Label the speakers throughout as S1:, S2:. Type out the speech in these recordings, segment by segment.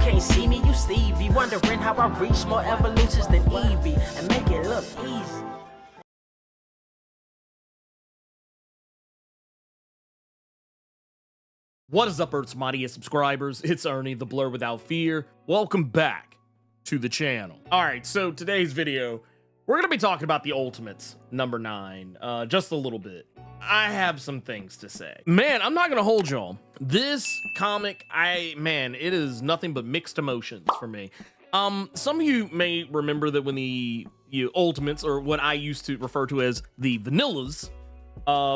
S1: can't see me, you Stevie. Wondering how I reach more evolutions than Evie and make it look easy.
S2: What is up, Earth's mightiest subscribers? It's Ernie, the Blerd without fear. Welcome back to the channel. All right, so today's video, we're gonna be talking about the Ultimates, number 9, just a little bit. I have some things to say. Man, I'm not gonna hold y'all. This comic, it is nothing but mixed emotions for me. Some of you may remember that when the Ultimates, or what I used to refer to as the Vanillas,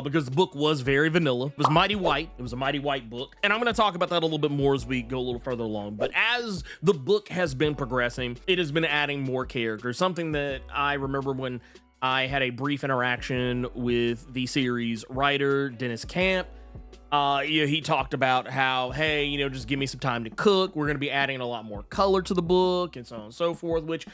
S2: because the book was very vanilla. It was mighty white. It was a mighty white book. And I'm going to talk about that a little bit more as we go a little further along. But as the book has been progressing, it has been adding more characters. Something that I remember when I had a brief interaction with the series writer, Dennis Camp. He talked about how, hey, just give me some time to cook. We're going to be adding a lot more color to the book and so on and so forth, which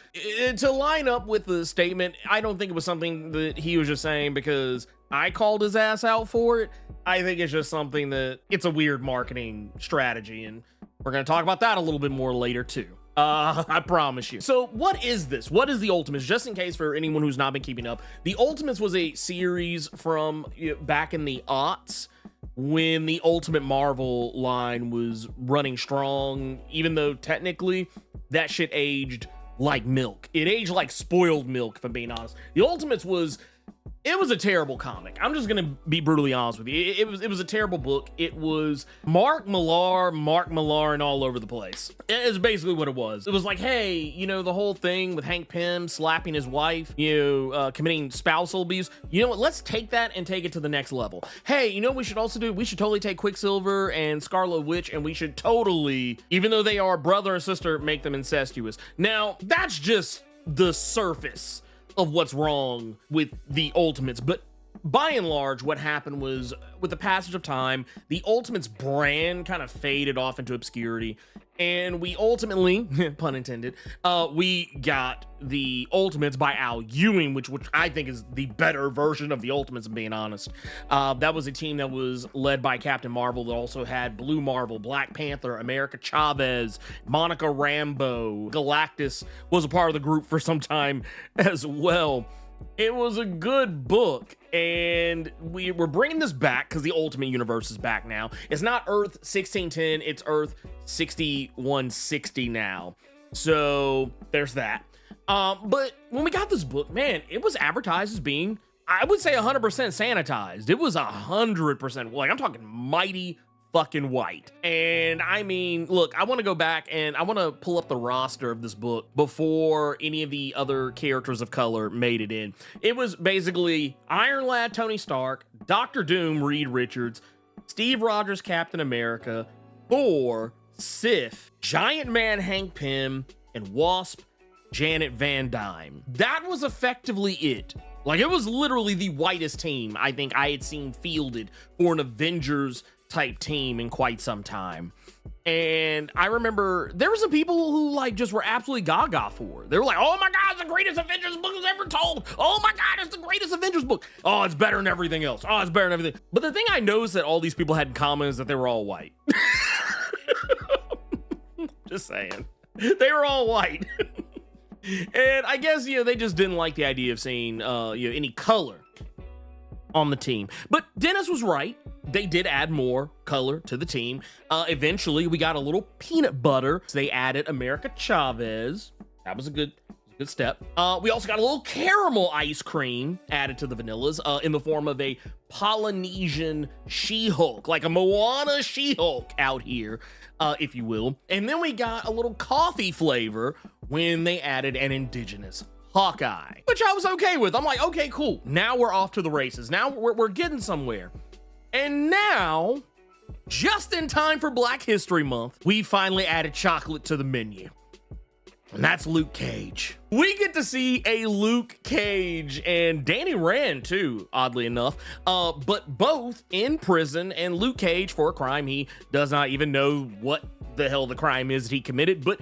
S2: to line up with the statement, I don't think it was something that he was just saying because I called his ass out for it. I think it's just something that it's a weird marketing strategy, and we're going to talk about that a little bit more later too. I promise you. So what is this? What is the Ultimates? Just in case for anyone who's not been keeping up, the Ultimates was a series from back in the aughts, when the Ultimate Marvel line was running strong, even though technically that shit aged like milk. It aged like spoiled milk, if I'm being honest. The Ultimates was a terrible comic. I'm just gonna be brutally honest with you. It was a terrible book. It was Mark Millar and all over the place. It's basically what it was. It was like, hey, the whole thing with Hank Pym slapping his wife, committing spousal abuse. You know what? Let's take that and take it to the next level. Hey, what we should also do? We should totally take Quicksilver and Scarlet Witch, and we should totally, even though they are brother and sister, make them incestuous. Now, that's just the surface of what's wrong with the Ultimates, but by and large, what happened was, with the passage of time, the Ultimates brand kind of faded off into obscurity, and we ultimately, pun intended, we got the Ultimates by Al Ewing, which I think is the better version of the Ultimates, if I'm being honest. That was a team that was led by Captain Marvel, that also had Blue Marvel, Black Panther, America Chavez, Monica Rambeau. Galactus was a part of the group for some time as well. It was a good book, and we're bringing this back because the Ultimate Universe is back now. It's not Earth 1610, it's Earth 6160 now. So there's that. But when we got this book, man, it was advertised as being, I would say 100% sanitized. It was 100%, like, I'm talking mighty fucking white. And I mean, look, I want to go back and I want to pull up the roster of this book before any of the other characters of color made it in. It was basically Iron Lad Tony Stark, Doctor Doom Reed Richards, Steve Rogers Captain America, Thor, Sif, Giant Man Hank Pym, and Wasp Janet Van Dyne. That was effectively it. Like, it was literally the whitest team I think I had seen fielded for an Avengers type team in quite some time. And I remember there were some people who just were absolutely gaga for it. They were like, oh my god, it's the greatest Avengers book ever told. Oh my god, it's the greatest Avengers book. Oh, it's better than everything else. Oh, it's better than everything. But the thing I noticed that all these people had in common is that they were all white. Just saying. They were all white. And I guess, they just didn't like the idea of seeing any color on the team. But Dennis was right. They did add more color to the team. Eventually, we got a little peanut butter. So they added America Chavez. That was a good step. We also got a little caramel ice cream added to the vanillas in the form of a Polynesian She-Hulk, like a Moana She-Hulk out here, if you will. And then we got a little coffee flavor when they added an indigenous Hawkeye, which I was okay with. I'm like, okay, cool. Now we're off to the races. Now we're getting somewhere. And now, just in time for Black History Month, we finally added chocolate to the menu. And that's Luke Cage. We get to see a Luke Cage and Danny Rand too, oddly enough, but both in prison, and Luke Cage for a crime he does not even know what the hell the crime is that he committed, but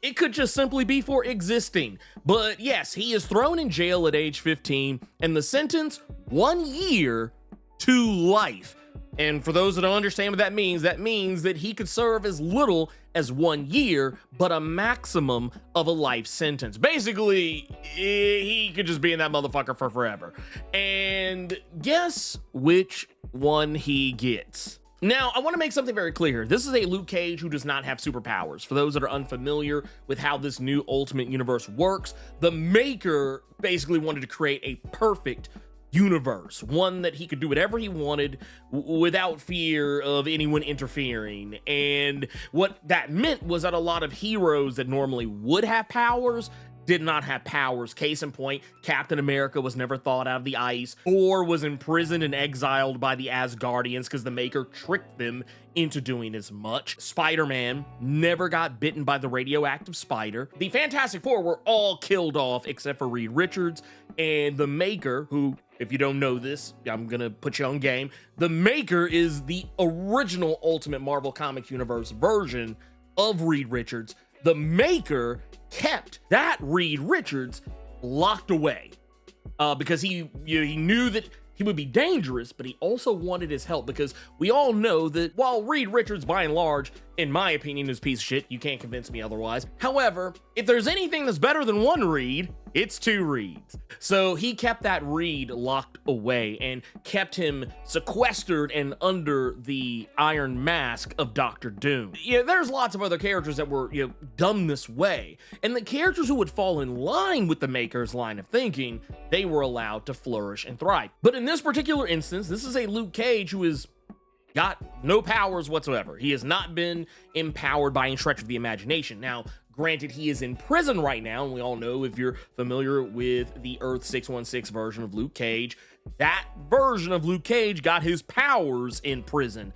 S2: it could just simply be for existing. But yes, he is thrown in jail at age 15, and the sentence, 1 year to life. And for those that don't understand what that means that he could serve as little as 1 year, but a maximum of a life sentence. Basically, he could just be in that motherfucker for forever. And guess which one he gets? Now, I want to make something very clear. This is a Luke Cage who does not have superpowers. For those that are unfamiliar with how this new Ultimate Universe works, the maker basically wanted to create a perfect universe, one that he could do whatever he wanted without fear of anyone interfering. And what that meant was that a lot of heroes that normally would have powers did not have powers. Case in point, Captain America was never thawed out of the ice, or was imprisoned and exiled by the Asgardians because the maker tricked them into doing as much. Spider-Man never got bitten by the radioactive spider. The Fantastic Four were all killed off except for Reed Richards, and the maker, who, if you don't know this, I'm gonna put you on game. The maker is the original Ultimate Marvel Comics Universe version of Reed Richards. The maker kept that Reed Richards locked away because he knew that he would be dangerous, but he also wanted his help, because we all know that while Reed Richards, by and large, in my opinion, is a piece of shit, you can't convince me otherwise. However, if there's anything that's better than one Reed, it's two Reeds. So he kept that Reed locked away and kept him sequestered and under the iron mask of Doctor Doom. Yeah, there's lots of other characters that were, done this way. And the characters who would fall in line with the maker's line of thinking, they were allowed to flourish and thrive. But in this particular instance, this is a Luke Cage who is got no powers whatsoever. He has not been empowered by any stretch of the imagination. Now, granted, he is in prison right now, and we all know, if you're familiar with the Earth 616 version of Luke Cage, that version of Luke Cage got his powers in prison.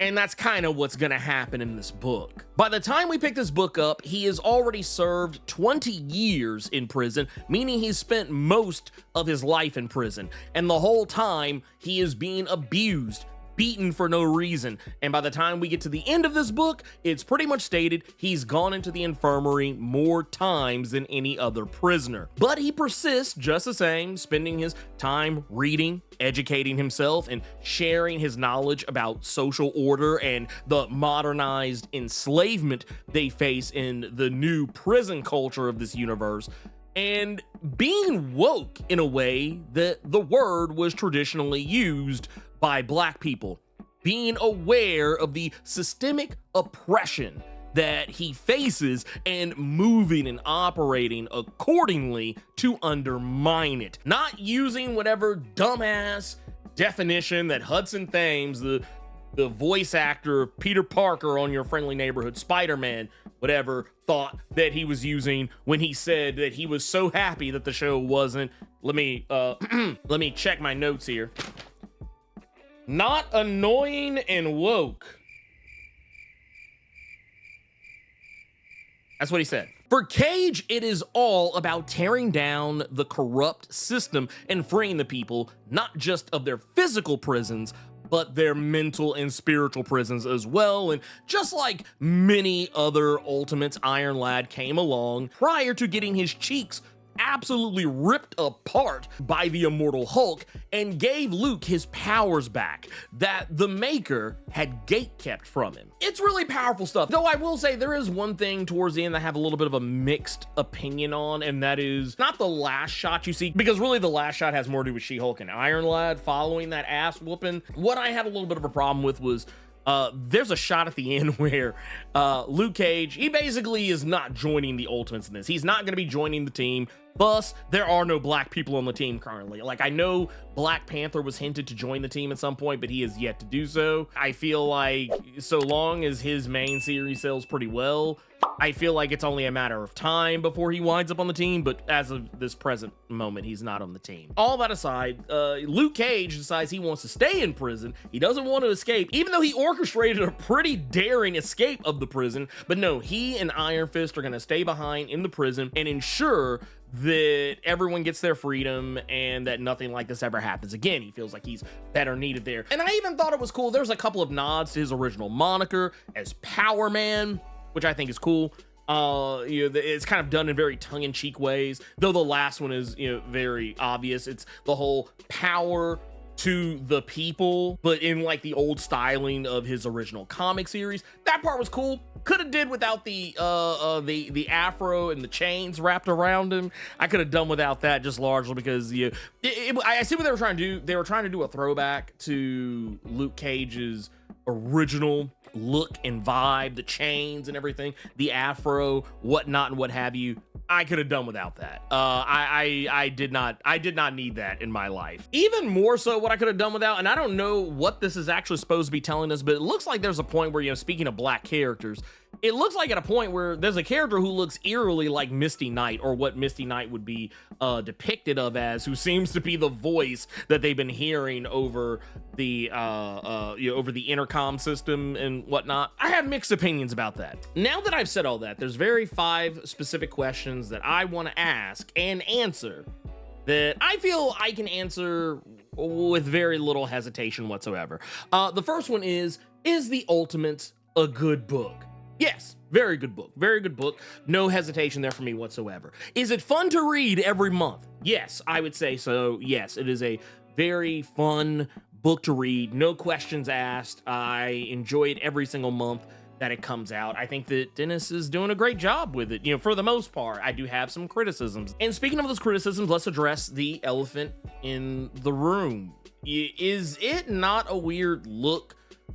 S2: And that's kind of what's gonna happen in this book. By the time we pick this book up, he has already served 20 years in prison, meaning he's spent most of his life in prison. And the whole time, he is being abused, beaten for no reason. And by the time we get to the end of this book, it's pretty much stated he's gone into the infirmary more times than any other prisoner. But he persists just the same, spending his time reading, educating himself, and sharing his knowledge about social order and the modernized enslavement they face in the new prison culture of this universe, and being woke in a way that the word was traditionally used by Black people, being aware of the systemic oppression that he faces and moving and operating accordingly to undermine it. Not using whatever dumbass definition that Hudson Thames, the voice actor of Peter Parker on Your Friendly Neighborhood Spider-Man, whatever, thought that he was using when he said that he was so happy that the show wasn't, let me check my notes here, not annoying and woke. That's what he said. For Cage, it is all about tearing down the corrupt system and freeing the people, not just of their physical prisons, but their mental and spiritual prisons as well. And just like many other Ultimates, Iron Lad came along prior to getting his cheeks absolutely ripped apart by the Immortal Hulk and gave Luke his powers back that the maker had gatekept from him. It's really powerful stuff. Though I will say there is one thing towards the end I have a little bit of a mixed opinion on, and that is not the last shot you see, because really the last shot has more to do with She-Hulk and Iron Lad following that ass whooping. What I had a little bit of a problem with was there's a shot at the end where Luke Cage, he basically is not joining the Ultimates in this. He's not going to be joining the team. Thus, there are no Black people on the team currently. Like, I know Black Panther was hinted to join the team at some point, but he has yet to do so. I feel like so long as his main series sells pretty well, I feel like it's only a matter of time before he winds up on the team, but as of this present moment, he's not on the team. All that aside, Luke Cage decides he wants to stay in prison. He doesn't want to escape, even though he orchestrated a pretty daring escape of the prison. But no, he and Iron Fist are going to stay behind in the prison and ensure that everyone gets their freedom and that nothing like this ever happens again. He feels like he's better needed there. And I even thought it was cool. There's a couple of nods to his original moniker as Power Man, which I think is cool. It's kind of done in very tongue-in-cheek ways, though the last one is, very obvious. It's the whole power to the people, but in like the old styling of his original comic series. That part was cool. Could have did without the afro and the chains wrapped around him. I could have done without that, just largely because I see what they were trying to do. They were trying to do a throwback to Luke Cage's original look and vibe, the chains and everything, the afro, whatnot, and what have you. I could have done without that. I did not need that in my life. Even more so what I could have done without, and I don't know what this is actually supposed to be telling us, but it looks like there's a point where, speaking of black characters, it looks like at a point where there's a character who looks eerily like Misty Knight, or what Misty Knight would be depicted of as, who seems to be the voice that they've been hearing over the over the intercom system and whatnot. I have mixed opinions about that. Now that I've said all that, there's 5 specific questions that I want to ask and answer that I feel I can answer with very little hesitation whatsoever. The first one is The Ultimates a good book? Yes, very good book. Very good book. No hesitation there for me whatsoever. Is it fun to read every month? Yes, I would say so. Yes, it is a very fun book to read. No questions asked. I enjoy it every single month that it comes out. I think that Dennis is doing a great job with it. For the most part, I do have some criticisms. And speaking of those criticisms, let's address the elephant in the room. Is it not a weird look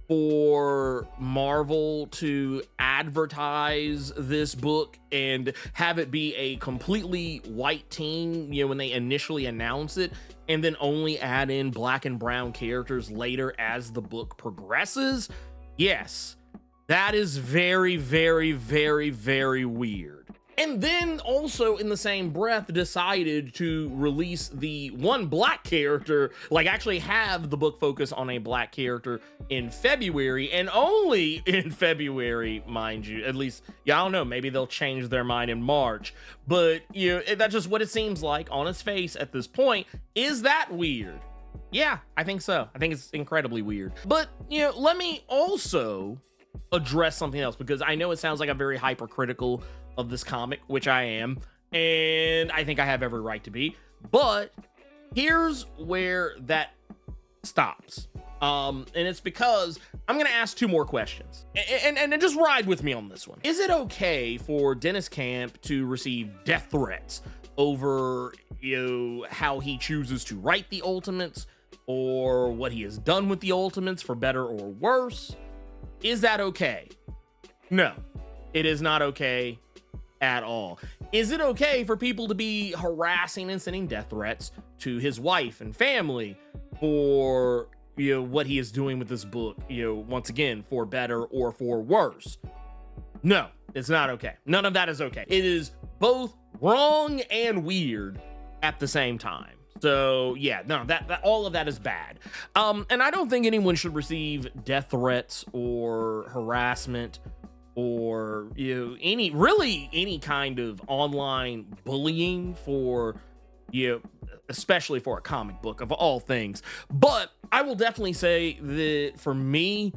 S2: for Marvel to advertise this book and have it be a completely white team, when they initially announce it, and then only add in black and brown characters later as the book progresses? Yes, that is very, very, very, very weird. And then also in the same breath decided to release the one black character, like actually have the book focus on a black character in February, and only in February, mind you. At least, I don't know, maybe they'll change their mind in March, but that's just what it seems like on its face at this point. Is that weird? Yeah, I think so. I think it's incredibly weird. But, let me also address something else, because I know it sounds like I'm very hypercritical of this comic, which I am, and I think I have every right to be, but here's where that stops. And it's because I'm gonna ask 2 more questions, and just ride with me on this one. Is it okay for Dennis Camp to receive death threats over how he chooses to write the Ultimates, or what he has done with the Ultimates, for better or worse? Is that okay? No, it is not okay at all. Is it okay for people to be harassing and sending death threats to his wife and family for what he is doing with this book, once again, for better or for worse? No, it's not okay. None of that is okay. It is both wrong and weird at the same time. So yeah, no, that all of that is bad. And I don't think anyone should receive death threats or harassment or any kind of online bullying for especially for a comic book of all things. But I will definitely say that for me,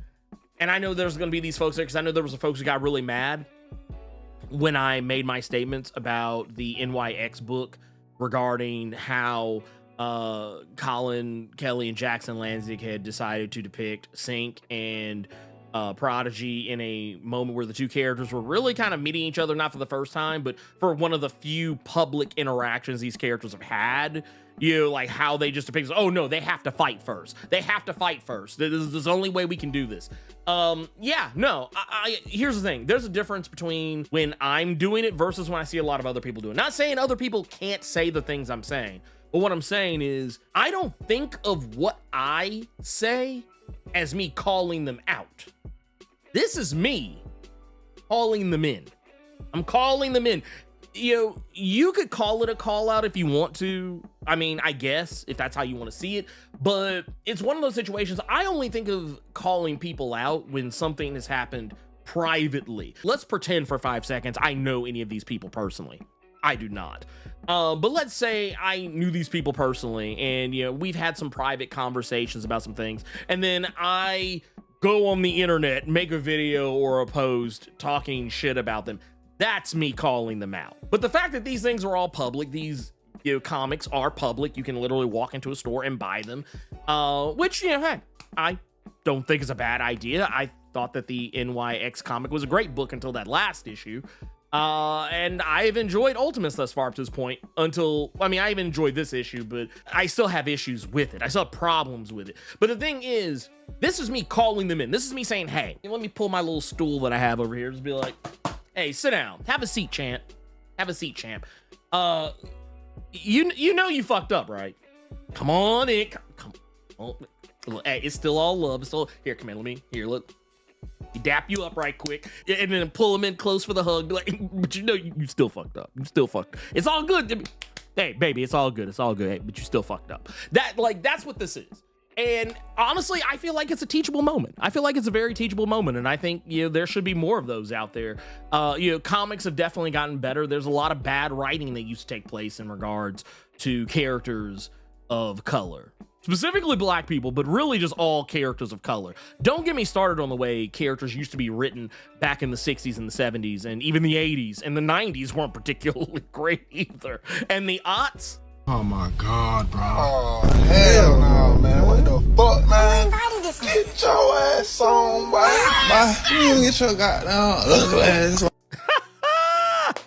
S2: and I know there's going to be these folks there, because I know there was some folks who got really mad when I made my statements about the NYX book regarding how Colin Kelly and Jackson Lanzig had decided to depict Sync and Prodigy in a moment where the 2 characters were really kind of meeting each other, not for the first time, but for one of the few public interactions these characters have had. Like how they just depict, oh no, they have to fight first. They have to fight first. This is the only way we can do this. Yeah, no, here's the thing. There's a difference between when I'm doing it versus when I see a lot of other people doing it. Not saying other people can't say the things I'm saying, but what I'm saying is I don't think of what I say as me calling them out. This is me calling them in. I'm calling them in. You could call it a call out if you want to. I mean, I guess if that's how you want to see it, but it's one of those situations. I only think of calling people out when something has happened privately. Let's pretend for 5 seconds I know any of these people personally. I do not. But let's say I knew these people personally, and we've had some private conversations about some things, and then I go on the internet, make a video or a post talking shit about them. That's me calling them out. But the fact that these things are all public, these comics are public. You can literally walk into a store and buy them, which, hey, I don't think is a bad idea. I thought that the NYX comic was a great book until that last issue. And I've enjoyed Ultimates thus far up to this point until, I even enjoyed this issue, but I still have issues with it. I still have problems with it. But the thing is, this is me calling them in. This is me saying, hey, let me pull my little stool that I have over here. Just be like, hey, sit down. Have a seat, champ. Have a seat, champ. You know you fucked up, right? Come on in. Come on. Hey, it's still all love. It's still, here, come here, look. He dap you up right quick and then pull him in close for the hug. Be like, but you still fucked up. You still fucked. It's all good. Hey, baby, it's all good. It's all good. Hey, but you still fucked up. That's what this is. And honestly, I feel like it's a teachable moment. I feel like it's a very teachable moment. And I think, there should be more of those out there. Comics have definitely gotten better. There's a lot of bad writing that used to take place in regards to characters of color. Specifically black people, but really just all characters of color. Don't get me started on the way characters used to be written back in the 60s and the 70s and even the 80s, and the 90s weren't particularly great either. And the aughts.
S3: Oh my God, bro.
S4: Oh, hell no, man. What the fuck, man? Get your ass on, boy. You get your goddamn ass on.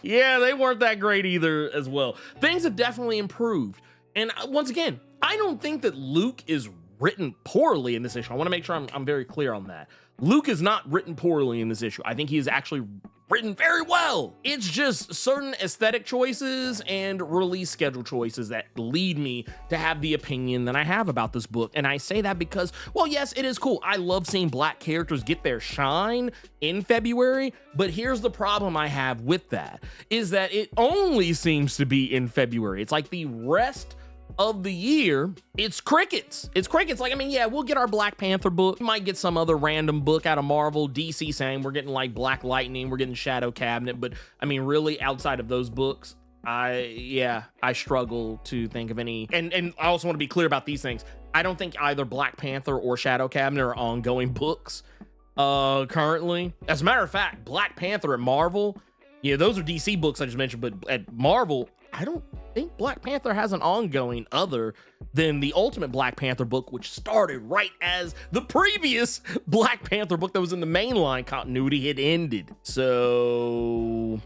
S2: Yeah, they weren't that great either as well. Things have definitely improved. And once again, I don't think that Luke is written poorly in this issue. I want to make sure I'm very clear on that. Luke is not written poorly in this issue. I think he is actually written very well. It's just certain aesthetic choices and release schedule choices that lead me to have the opinion that I have about this book. And I say that because, well, yes, it is cool. I love seeing black characters get their shine in February, but here's the problem I have with that, is that it only seems to be in February. It's like the rest of the year, it's crickets. It's crickets. Yeah, we'll get our Black Panther book. We might get some other random book out of Marvel, DC saying we're getting like Black Lightning, we're getting Shadow Cabinet. But really outside of those books, I struggle to think of any. And I also want to be clear about these things. I don't think either Black Panther or Shadow Cabinet are ongoing books currently. As a matter of fact, Black Panther at Marvel, those are DC books I just mentioned, but at Marvel, I don't think Black Panther has an ongoing other than the Ultimate Black Panther book, which started right as the previous Black Panther book that was in the mainline continuity had ended. So,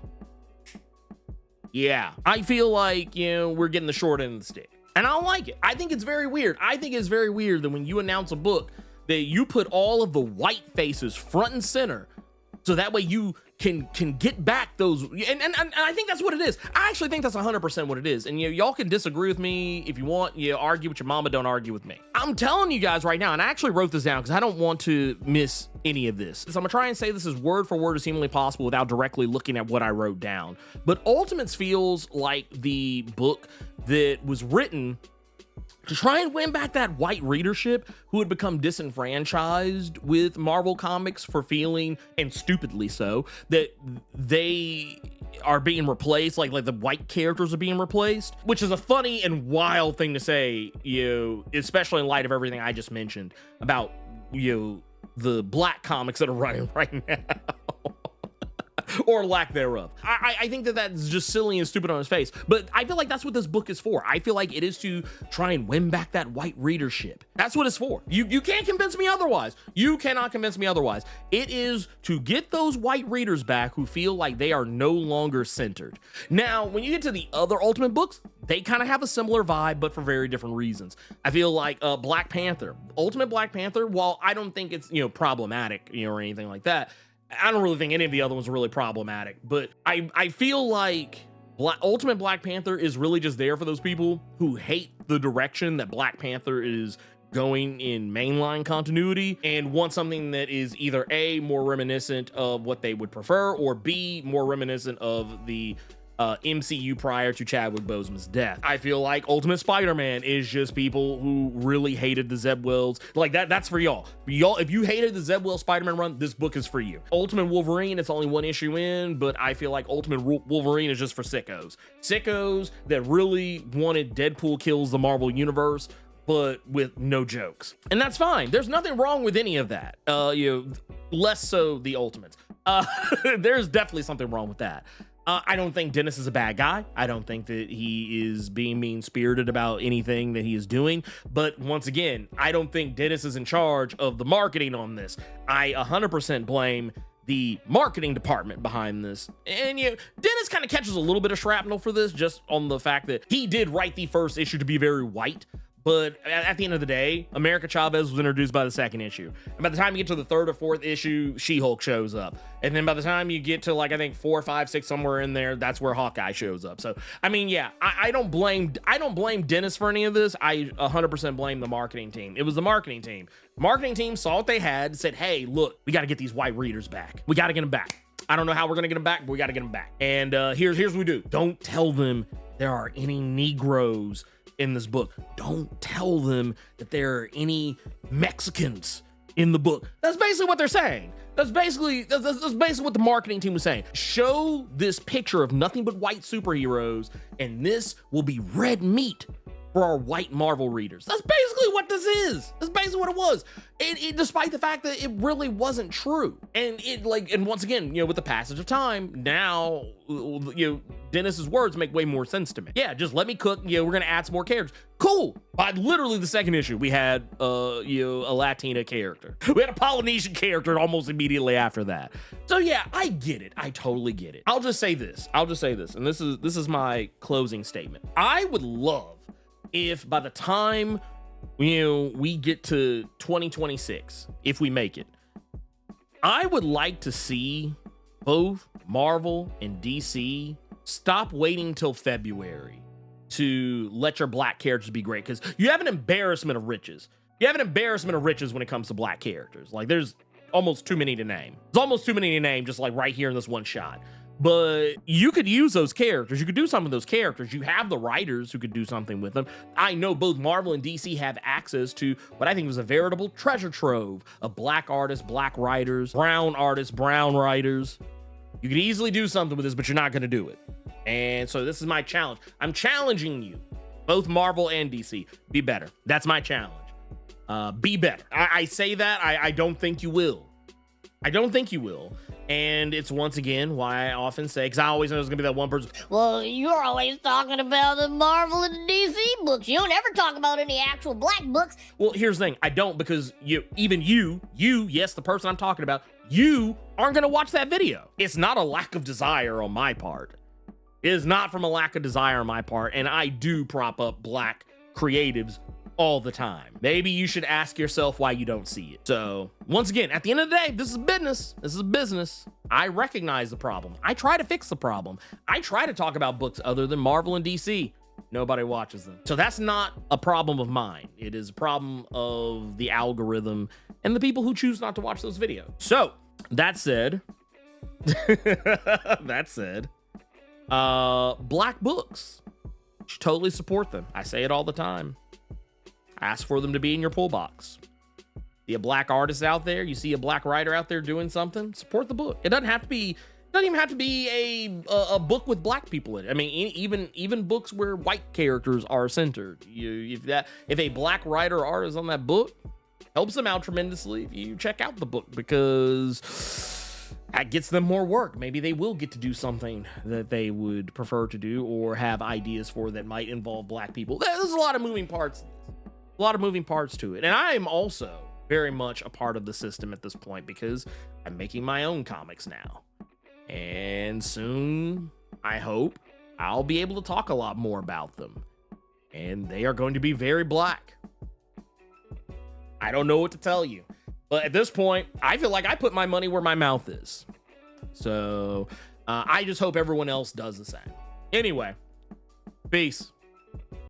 S2: yeah, I feel like, we're getting the short end of the stick. And I don't like it. I think it's very weird. I think it's very weird that when you announce a book that you put all of the white faces front and center, so that way you can get back those, and I think that's what it is. I actually think that's 100% what it is. And y'all can disagree with me if you want. Argue with your mama, don't argue with me. I'm telling you guys right now, and I actually wrote this down because I don't want to miss any of this. So I'm gonna try and say this as word for word as seemingly possible without directly looking at what I wrote down. But Ultimates feels like the book that was written to try and win back that white readership who had become disenfranchised with Marvel Comics for feeling, and stupidly so, that they are being replaced, like the white characters are being replaced, which is a funny and wild thing to say, especially in light of everything I just mentioned about, the black comics that are running right now. Or lack thereof. I think that that's just silly and stupid on his face, but I feel like that's what this book is for. I feel like it is to try and win back that white readership. That's what it's for. You can't convince me otherwise. You cannot convince me otherwise. It is to get those white readers back who feel like they are no longer centered. Now, when you get to the other Ultimate books, they kind of have a similar vibe, but for very different reasons. I feel like Black Panther, Ultimate Black Panther, while I don't think it's, problematic, or anything like that, I don't really think any of the other ones are really problematic, but I feel like Ultimate Black Panther is really just there for those people who hate the direction that Black Panther is going in mainline continuity and want something that is either A, more reminiscent of what they would prefer, or B, more reminiscent of the MCU prior to Chadwick Boseman's death. I feel like Ultimate Spider-Man is just people who really hated the Zeb Wells. Like that's for y'all. If you hated the Zeb Wells Spider-Man run, this book is for you. Ultimate Wolverine, it's only one issue in, but I feel like Ultimate Wolverine is just for sickos. Sickos that really wanted Deadpool kills the Marvel Universe, but with no jokes. And that's fine. There's nothing wrong with any of that. Less so the Ultimates. There's definitely something wrong with that. I don't think Dennis is a bad guy. I don't think that he is being mean-spirited about anything that he is doing. But once again, I don't think Dennis is in charge of the marketing on this. I 100% blame the marketing department behind this. And Dennis kind of catches a little bit of shrapnel for this, just on the fact that he did write the first issue to be very white. But at the end of the day, America Chavez was introduced by the second issue. And by the time you get to the third or fourth issue, She-Hulk shows up. And then by the time you get to, like, I think 4, 5, 6, somewhere in there, that's where Hawkeye shows up. So, I mean, yeah, I don't blame Dennis for any of this. I 100% blame the marketing team. It was the marketing team. Marketing team saw what they had, said, hey, look, we got to get these white readers back. We got to get them back. I don't know how we're going to get them back, but we got to get them back. And here's what we do. Don't tell them there are any Negroes in this book. Don't tell them that there are any Mexicans in the book. That's basically what they're saying. That's basically what the marketing team was saying. Show this picture of nothing but white superheroes, and this will be red meat for our white Marvel readers. That's basically what this is. That's basically what it was. Despite the fact that it really wasn't true. And once again, with the passage of time, now, Dennis's words make way more sense to me. Yeah, just let me cook. We're gonna add some more characters. Cool. By literally the second issue, we had a Latina character. We had a Polynesian character almost immediately after that. So yeah, I get it. I totally get it. I'll just say this, and this is my closing statement. I would love if by the time we get to 2026, if we make it, I would like to see both Marvel and DC stop waiting till February to let your black characters be great, because you have an embarrassment of riches. You have an embarrassment of riches when it comes to black characters. Like, there's almost too many to name. There's almost too many to name, just like right here in this one shot. But you could use those characters. You could do some of those characters. You have the writers who could do something with them. I know both Marvel and DC have access to what I think was a veritable treasure trove of black artists, black writers, brown artists, brown writers. You could easily do something with this, but you're not going to do it. And so this is my challenge. I'm challenging you, both Marvel and DC, be better. That's my challenge. Be better. I say that. I don't think you will. I don't think you will. And it's once again why I often say, because I always know there's gonna be that one person.
S5: Well, you're always talking about the Marvel and the DC books. You don't ever talk about any actual black books.
S2: Well, here's the thing. I don't, because you, yes, the person I'm talking about, you aren't gonna watch that video. It's not a lack of desire on my part. It is not from a lack of desire on my part. And I do prop up black creatives all the time. Maybe you should ask yourself why you don't see it. So once again, at the end of the day, this is business. This is business. I recognize the problem. I try to fix the problem. I try to talk about books other than Marvel and DC. Nobody watches them. So that's not a problem of mine. It is a problem of the algorithm and the people who choose not to watch those videos. So that said, black books, you should totally support them. I say it all the time. Ask for them to be in your pull box. See a black artist out there, you see a black writer out there doing something, support the book. It doesn't even have to be a book with black people in it. I mean, even books where white characters are centered. If a black writer or artist on that book, helps them out tremendously if you check out the book, because that gets them more work. Maybe they will get to do something that they would prefer to do or have ideas for that might involve black people. There's a lot of moving parts. A lot of moving parts to it. And I am also very much a part of the system at this point, because I'm making my own comics now. And soon, I hope, I'll be able to talk a lot more about them. And they are going to be very black. I don't know what to tell you. But at this point, I feel like I put my money where my mouth is. So I just hope everyone else does the same. Anyway, peace.